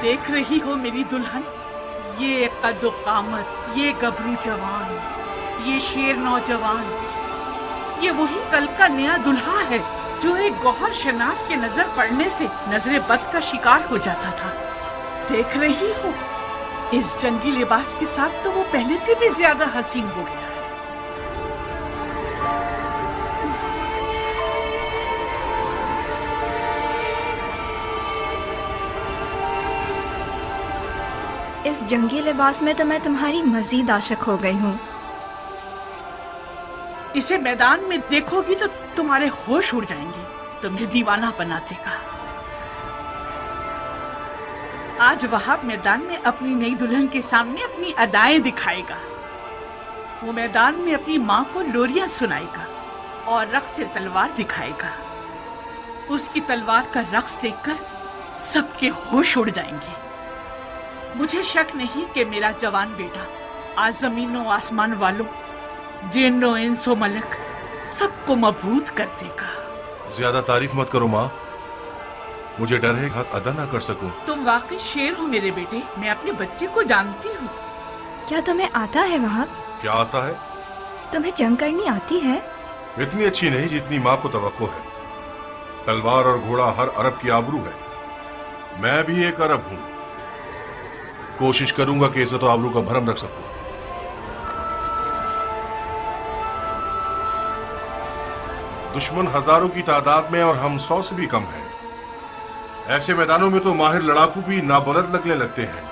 देख रही हो मेरी दुल्हन, ये कद्दो कामत, ये गबरू जवान, ये शेर नौजवान, ये वही कल का नया दुल्हा है जो एक गौहर शनास के नजर पड़ने से नजरे बद का शिकार हो जाता था। देख रही हो, इस जंगी लिबास के साथ तो वो पहले से भी ज्यादा हसीन हो गया। इस जंगी लिबास में तो मैं तुम्हारी मजीद आशिक हो गई हूँ। इसे मैदान में देखोगी तो तुम्हारे होश उड़ जाएंगे, तुम्हें दीवाना बना देगा। आज वहाब मैदान में अपनी नई दुल्हन के सामने अपनी अदाएं दिखाएगा। वो मैदान में अपनी माँ को लोरियां सुनाएगा और रक्स से तलवार दिखाएगा। उसकी तलवार का रक्स देखकर सबके होश उड़ जाएंगे। मुझे शक नहीं कि मेरा जवान बेटा आज जमीनों आसमान वालों, जिन्नो इंसो मलक सबको मबहूत कर देगा। ज्यादा तारीफ मत करो माँ, मुझे डर है हक अदा ना कर सकूं। तुम वाकई शेर हो मेरे बेटे, मैं अपने बच्चे को जानती हूँ। क्या तुम्हें आता है वहाब? क्या आता है? तुम्हें जंग करनी आती है? इतनी अच्छी नहीं जितनी माँ को तवक्को है। तलवार और घोड़ा हर अरब की आबरू है। मैं भी एक अरब हूँ। कोशिश करूंगा कि इज्जत और आबरू का भरम रख सकूं। दुश्मन हजारों की तादाद में और हम 100 से भी कम हैं। ऐसे मैदानों में तो माहिर लड़ाकू भी नाबलद लगने लगते हैं।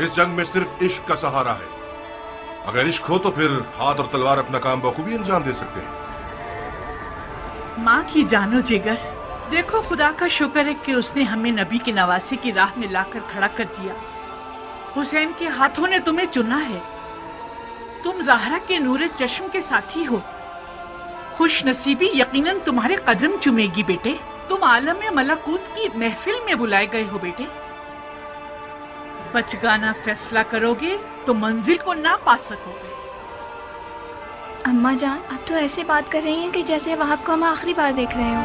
इस जंग में सिर्फ इश्क का सहारा है। अगर इश्क हो तो फिर हाथ और तलवार अपना काम बखूबी अंजाम दे सकते हैं। माँ की जानो जिगर, देखो खुदा का शुक्र है कि उसने हमें नबी की नवासी की राह में लाकर खड़ा कर दिया। हुसैन के हाथों ने तुम्हें चुना है। तुम ज़हरा के नूरे चश्म के साथी हो। खुश नसीबी यकीनन तुम्हारे कदम चुमेगी बेटे। तुम आलम मलाकूत की महफिल में बुलाए गए हो बेटे। बचगाना फैसला करोगे तो मंजिल को ना पा सकोगे। अम्मा जान, अब तो ऐसे बात कर रही हैं कि जैसे वहाब को हम आखिरी बार देख रहे हो।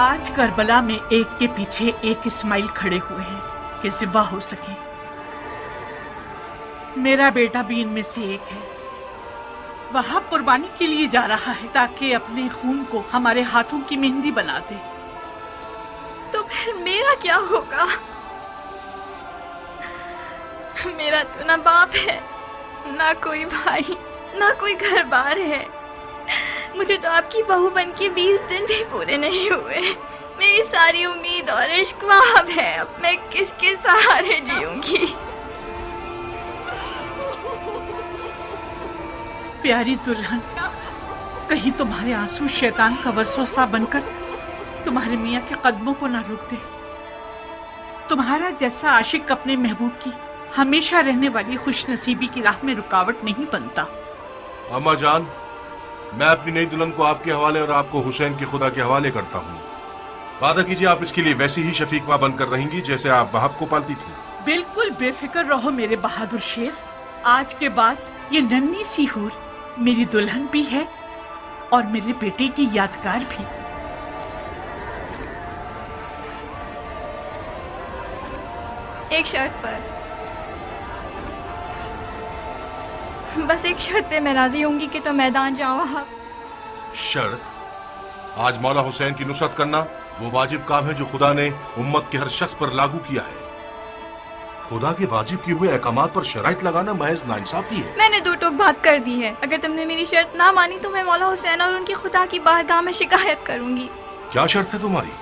आज करबला में एक के पीछे एक इस्माइल खड़े हुए हैं कि ज़िबा हो सके। मेरा बेटा भी इनमें से एक है। वह कुर्बानी के लिए जा रहा है ताकि अपने खून को हमारे हाथों की मेहंदी बना दे। तो फिर मेरा क्या होगा? मेरा तो ना बाप है, ना कोई भाई, ना कोई घर बार है। मुझे तो आपकी बहू बन के 20 दिन भी पूरे नहीं हुए। मेरी सारी उम्मीद और इश्क वहाब है। अब मैं किसके सहारे जीऊंगी? प्यारी दुल्हन, कहीं तुम्हारे आंसू शैतान का वसवसा बनकर तुम्हारे मियाँ के कदमों को ना रोक दे। तुम्हारा जैसा आशिक अपने महबूब की हमेशा रहने वाली खुशनसीबी की राह में रुकावट नहीं बनता। अम्मा जान, मैं अपनी नई दुल्हन को आपके हवाले और आपको हुसैन के खुदा के हवाले करता हूँ। वादा कीजिए आप इसके लिए वैसी ही शफीक माँ बनकर रहेंगी जैसे आप वहाब को पालती थी। बिल्कुल बेफिक्र रहो मेरे बहादुर शेर। आज के बाद ये नन्ही सी हूर मेरी दुल्हन भी है और मेरे बेटे की यादगार भी। एक शर्त पर, बस एक शर्त पे मैं राजी होंगी कि तो मैदान जाओ आप। शर्त? आज मौला हुसैन की नुसरत करना वो वाजिब काम है जो खुदा ने उम्मत के हर शख्स पर लागू किया है। खुदा के वाजिब किए हुए अहकामात पर शराइत लगाना महज नाइंसाफी है। मैंने दो टोक बात कर दी है। अगर तुमने मेरी शर्त ना मानी तो मैं मौला हुसैन और उनकी खुदा की बारगाह में शिकायत करूंगी। क्या शर्त है तुम्हारी?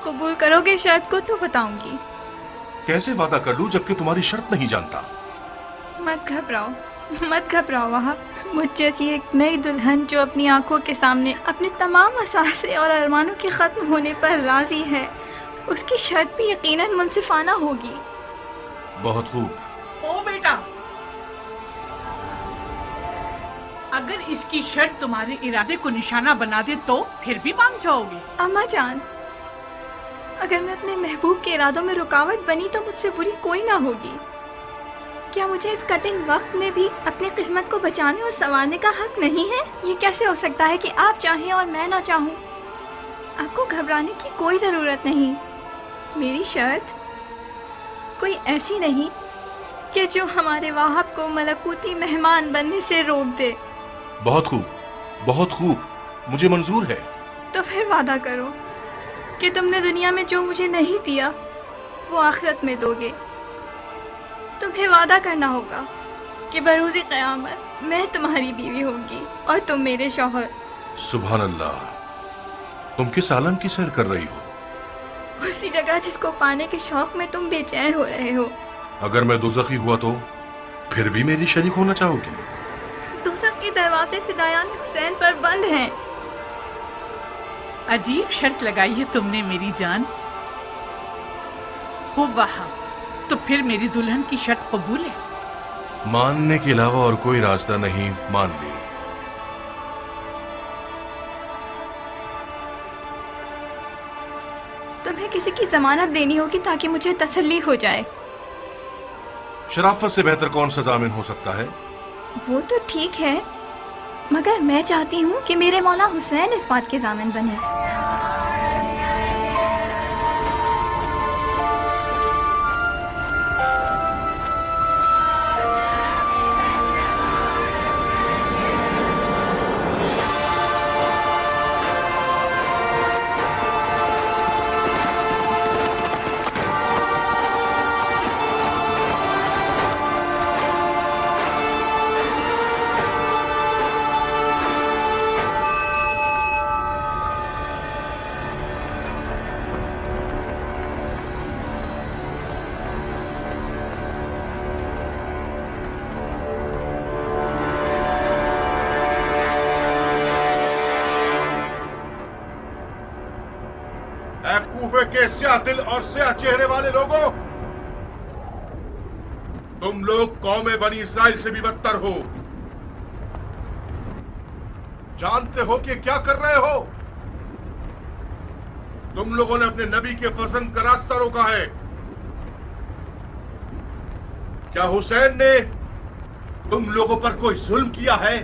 कबूल करोगे शर्त को तो बताऊंगी। कैसे वादा कर लूं जबकि तुम्हारी शर्त नहीं जानता? मत घबराओ, मत घबराओ वहाब। मुझ जैसी एक नई दुल्हन जो अपनी आंखों के सामने अपने तमाम असासे और अरमानों के खत्म होने पर राजी है, उसकी शर्त भी यकीनन मुनसिफाना होगी। बहुत खूब। ओ बेटा, अगर इसकी शर्त तुम्हारे इरादे को निशाना बना दे तो फिर भी मान जाओगे? अम्मा जान, अगर मैं अपने महबूब के इरादों में रुकावट बनी तो मुझसे बुरी कोई ना होगी। کیا مجھے اس کٹھن وقت میں بھی اپنی قسمت کو بچانے اور سنوارنے کا حق نہیں ہے؟ یہ کیسے ہو سکتا ہے کہ آپ چاہیں اور میں نہ چاہوں؟ آپ کو گھبرانے کی کوئی ضرورت نہیں. میری شرط کوئی ایسی نہیں کہ جو ہمارے واہب کو ملکوتی مہمان بننے سے روک دے. بہت خوب، بہت خوب، مجھے منظور ہے. تو پھر وعدہ کرو کہ تم نے دنیا میں جو مجھے نہیں دیا وہ آخرت میں دو گے. تمہیں وعدہ کرنا ہوگا کہ بروز قیامت میں تمہاری بیوی ہوگی اور تم میرے شوہر. سبحان اللہ، تم کس عالم کی سیر کر رہی ہو؟ اسی جگہ جس کو پانے کے شوق میں تم بے چین ہو رہے ہو. اگر میں دوزخی ہوا تو پھر بھی میری شریک ہونا چاہو گی؟ دوزخ کے دروازے فدایان حسین پر بند ہیں. عجیب شرط لگائی ہے تم نے میری جان. خوب وہاں، تو پھر میری دلہن کی شرط قبول ہے؟ ماننے کے علاوہ اور کوئی راستہ نہیں، مان لی. تمہیں کسی کی ضمانت دینی ہوگی تاکہ مجھے تسلی ہو جائے. شرافت سے بہتر کون سا ضامن ہو سکتا ہے؟ وہ تو ٹھیک ہے، مگر میں چاہتی ہوں کہ میرے مولا حسین اس بات کے ضامن بنے. کے سیاہ دل اور سیاہ چہرے والے لوگوں، تم لوگ قوم بنی اسرائیل سے بھی بدتر ہو. جانتے ہو کہ کیا کر رہے ہو؟ تم لوگوں نے اپنے نبی کے فرزند کا راستہ روکا ہے. کیا حسین نے تم لوگوں پر کوئی ظلم کیا ہے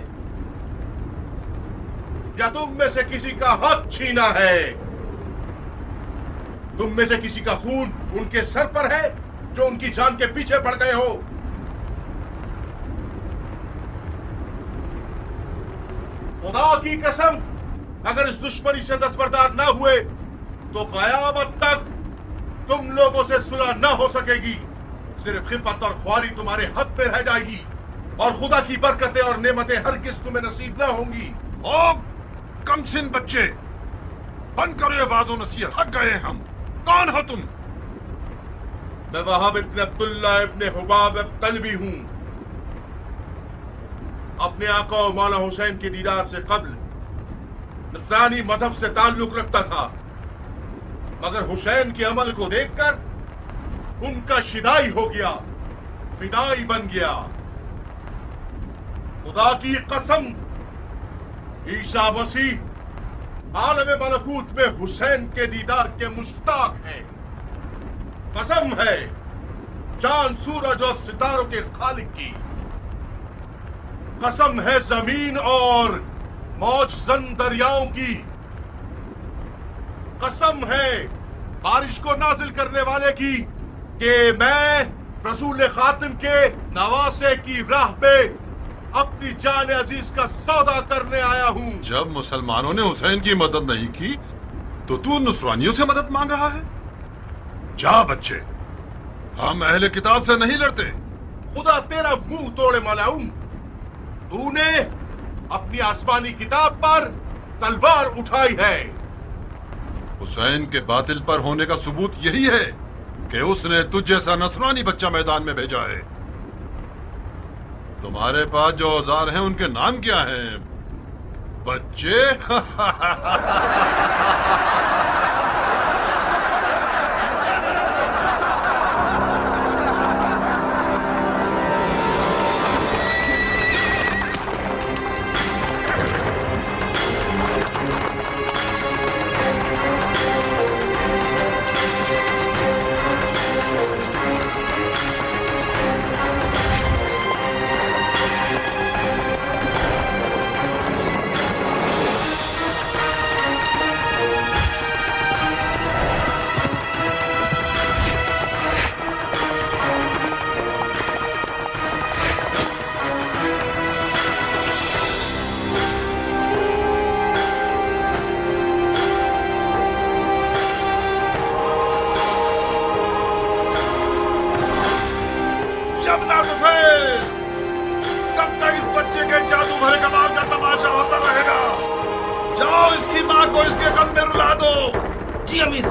یا تم میں سے کسی کا حق چھینا ہے؟ تم میں سے کسی کا خون ان کے سر پر ہے جو ان کی جان کے پیچھے پڑ گئے ہو؟ خدا کی قسم، اگر اس دشمنی سے دستبردار نہ ہوئے تو قیامت تک تم لوگوں سے صلح نہ ہو سکے گی. صرف خفت اور خواری تمہارے حق پہ رہ جائے گی اور خدا کی برکتیں اور نعمتیں ہرگز تمہیں نصیب نہ ہوں گی. او کم سن بچے، بند کرو یہ واضح نصیحت، تھک گئے ہم. کون ہو تم؟ میں وہاب ابن عبداللہ ابن حباب طلبی ہوں. اپنے آقا و مولا حسین کے دیدار سے قبل نصرانی مذہب سے تعلق رکھتا تھا، مگر حسین کے عمل کو دیکھ کر ان کا شدائی ہو گیا، فدائی بن گیا. خدا کی قسم، عیسیٰ مسیح عالم ملکوت میں حسین کے دیدار کے مشتاق ہیں. قسم ہے چاند سورج اور ستاروں کے خالق کی، قسم ہے زمین اور موج زن دریاؤں کی، قسم ہے بارش کو نازل کرنے والے کی کہ میں رسول خاتم کے نواسے کی راہ پہ اپنی جان عزیز کا سودا کرنے آیا ہوں. جب مسلمانوں نے حسین کی مدد نہیں کی تو نصرانیوں سے مدد مانگ رہا ہے؟ جا بچے، ہم اہل کتاب سے نہیں لڑتے. خدا تیرا منہ توڑے ملعون، تو نے اپنی آسمانی کتاب پر تلوار اٹھائی ہے. حسین کے باطل پر ہونے کا ثبوت یہی ہے کہ اس نے تجھ جیسا نصرانی بچہ میدان میں بھیجا ہے. تمہارے پاس جو اوزار ہیں ان کے نام کیا ہیں بچے؟ خبردار سفید، کب تک اس بچے کے جادو بھرے کمال کا تماشا ہوتا رہے گا؟ جاؤ اس کی ماں کو اس کے غم میں رلا دو۔ جی امیر۔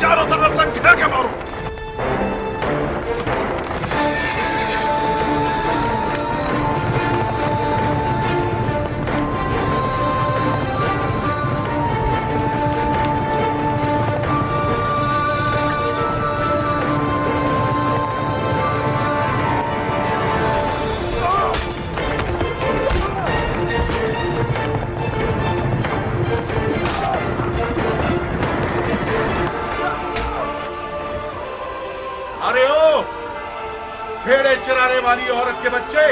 چاروں طرف سے گھیر کے مارو۔ بھیڑے چرانے والی عورت کے بچے،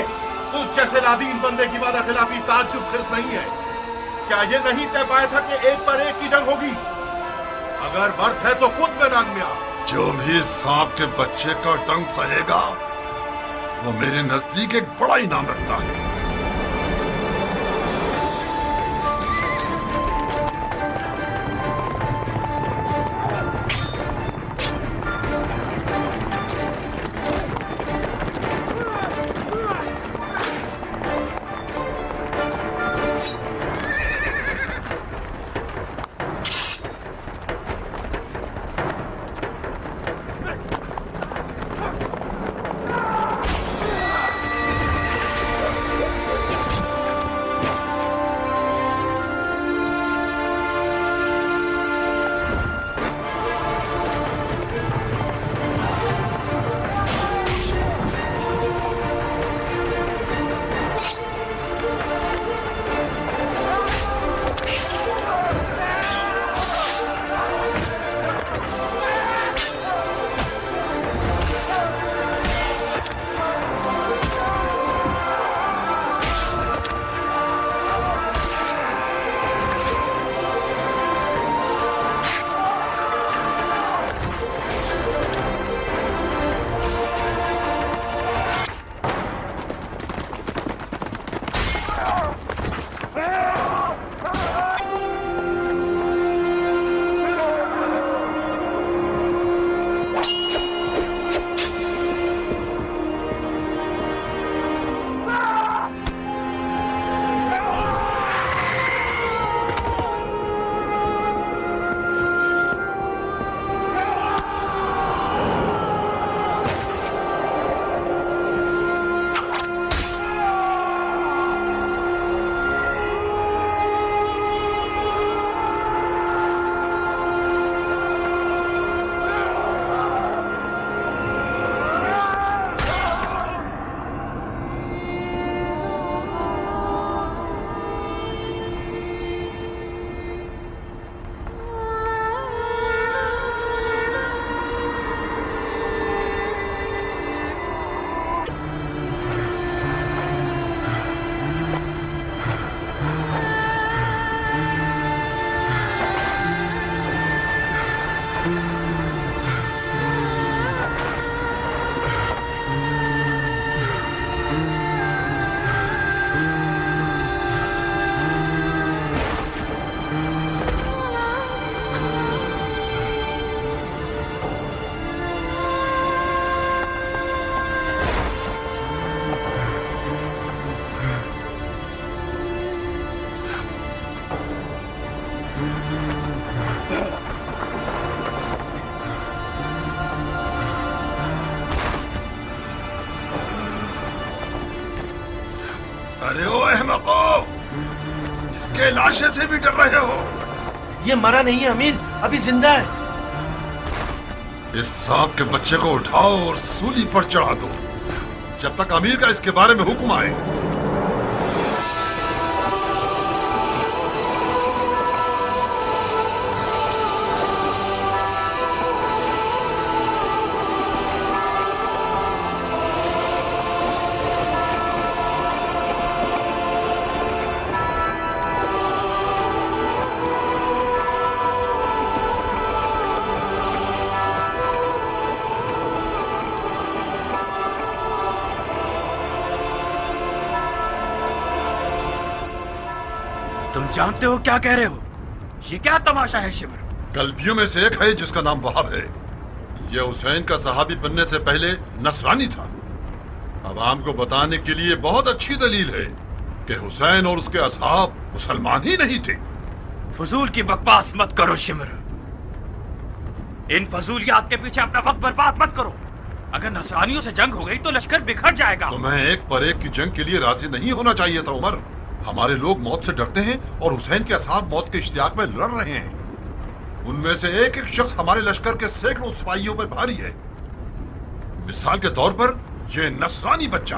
اس جیسے لادین بندے کی وعدہ خلافی تعجب خیز نہیں ہے؟ کیا یہ نہیں طے پایا تھا کہ ایک پر ایک کی جنگ ہوگی؟ اگر برت ہے تو خود میدان میں آ۔ جو بھی سانپ کے بچے کا ڈنگ سہے گا وہ میرے نزدیک ایک بڑا انعام رکھتا ہے۔ ارے او احمقو، اس کے لاشے سے بھی ڈر رہے ہو؟ یہ مرا نہیں ہے امیر، ابھی زندہ ہے۔ इस सांप के बच्चे को उठाओ और सूली पर चढ़ा दो जब तक अमीर का इसके बारे में हुक्म आए। तुम जानते हो क्या कह रहे हो? ये क्या तमाशा है शिमर? कल्पियों में से एक है जिसका नाम वहाब है। यह हुसैन का सहाबी बनने से पहले नसरानी था। अवाम को बताने के लिए बहुत अच्छी दलील है कि हुसैन और उसके असहाब मुसलमान ही नहीं थे। फजूल की बकवास मत करो शिमर। इन फजूलियात के पीछे अपना वक्त बर्बाद मत करो। अगर नसरानियों से जंग हो गई तो लश्कर बिखर जाएगा। तुम्हें एक पर एक की जंग के लिए राजी नहीं होना चाहिए था उमर। हमारे लोग मौत से डरते हैं और हुसैन के असहाब मौत के इश्तियाक में लड़ रहे हैं। उनमें से एक एक शख्स हमारे लश्कर के सैकड़ों सिपाहियों पर भारी है। मिसाल के तौर पर यह नसरानी बच्चा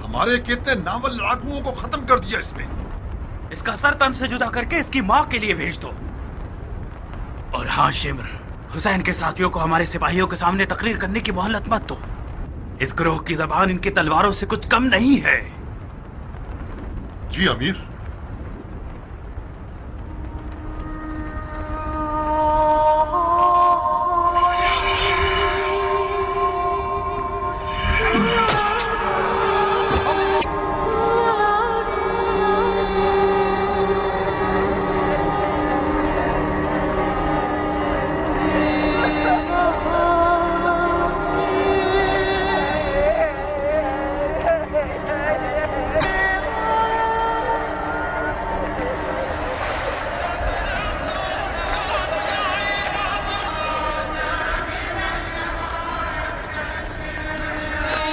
हमारे कितने नावल लड़ाकुओं को खत्म कर दिया इसने। इसका सर तन से जुदा करके इसकी माँ के लिए भेज दो। और हाँ शिमर, हुसैन के साथियों को हमारे सिपाहियों के सामने तकरीर करने की मोहलत मत दो। इस ग्रोह की जबान इनकी तलवारों से कुछ कम नहीं है। जी अमीर।